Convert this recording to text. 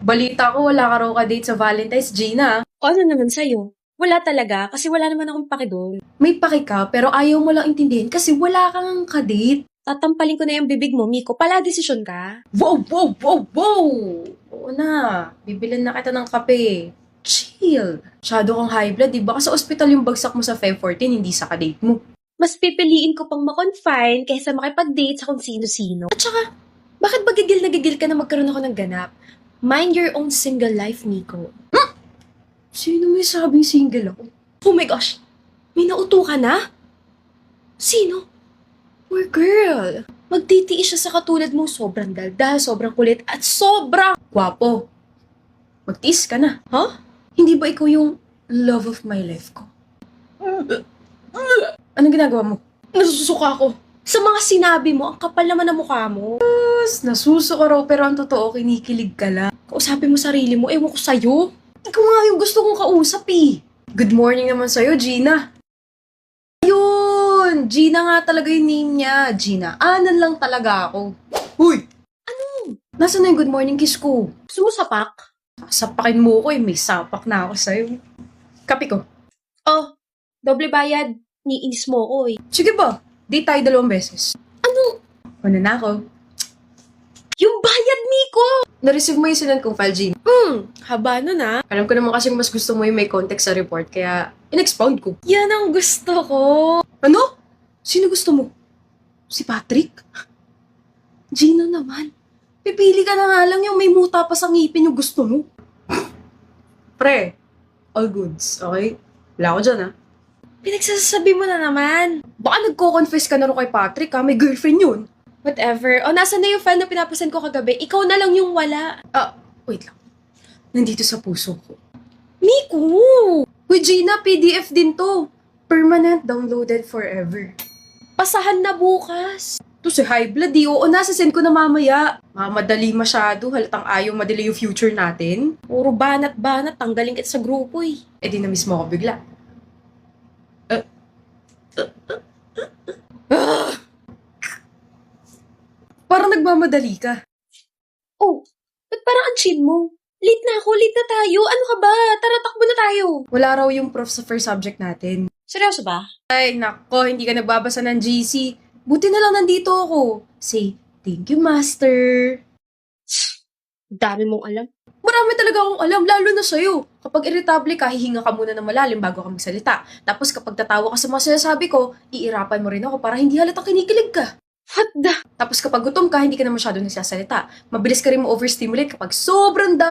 Balita ko wala ka raw ka-date sa Valentine's, Gina. O ano naman sa'yo? Wala talaga, kasi wala naman akong pake doon. May pake ka, pero ayaw mo lang intindihin kasi wala kang ka-date. Tatampalin ko na yung bibig mo, Miko. Pala desisyon ka. Wow, wow, wow, wow! Oo na, bibilin na kita ng kape. Chill. Masyado kang high blood, di ba? Kasi ospital yung bagsak mo sa Feb 14, hindi sa ka-date mo. Mas pipiliin ko pang makonfine kaysa makipag-date sa kung sino-sino. At saka, bakit ba gigil na gigil ka na magkaroon ako ng ganap? Mind your own single life, Nico. Sino may sabing single ako? Oh my gosh! May nauto ka na? Sino? Poor girl. Magtitiis siya sa katulad mong sobrang daldal, sobrang kulit, at sobrang gwapo. Magtiis ka na. Huh? Hindi ba ikaw yung love of my life ko? Anong ginagawa mo? Nasusuka ako. Sa mga sinabi mo, ang kapal naman ng mukha mo. Yes, nasusuka raw, pero ang totoo, kinikilig ka lang. Kausapin mo sarili mo, ewan ko sa'yo. Ikaw nga yung gusto kong kausap eh. Good morning naman sa'yo, Gina. Ayun! Gina nga talaga yung name niya. Gina, anan lang talaga ako. Uy! Ano? Nasaan na yung good morning kiss ko? Gusto mo sapak? Sapakin mo ko eh, may sapak na ako sa'yo. Kape ko. Oh, doble bayad. Niinis mo ko eh. Sige ba? Date tayo 2 beses. Ano? Una na ako. Yung bayad, Miko! Na-receive mo yung sinend kong file, Gina. Haba nun ah. Alam ko naman kasing mas gusto mo yung may context sa report, kaya in-expound ko. Yan ang gusto ko. Ano? Sino gusto mo? Si Patrick? Gina naman. Pipili ka na nga lang yung may muta pa sa ngipin yung gusto mo. Pre, all goods, okay? Wala ko dyan, ha? Pinagsasabi mo na naman. Baka nagko-confess ka na rin kay Patrick, ha? May girlfriend yun. Whatever. O, nasa na yung file na pinapasend ko kagabi? Ikaw na lang yung wala. Wait lang. Nandito sa puso ko. Miku! Uy, Gina, PDF din to. Permanent downloaded forever. Pasahan na bukas. To si high blood, di. Oo, nasasend ko na mamaya. Mamadali masyado, halatang ayaw madali yung future natin. Puro banat-banat. Tanggalin kita sa grupo eh. Eh di na-miss mo ako bigla. Parang nagmamadali ka. Oh, ba't parang ang chill mo? Late na ako, late na tayo. Ano ka ba? Tara, takbo na tayo. Wala raw yung prof sa first subject natin. Seryoso ba? Ay, nako, hindi ka nagbabasa ng GC. Buti na lang nandito ako. Say, thank you, master. Dami mong alam. Marami talaga akong alam, lalo na sa'yo. Kapag irritable ka, hihinga ka muna ng malalim bago ka magsalita. Tapos kapag tatawa ka sa mga sinasabi ko, iirapan mo rin ako para hindi halatang kinikilig ka. What the? Tapos kapag gutom ka, hindi ka na masyado nagsasalita. Mabilis ka rin mo overstimulate kapag sobrang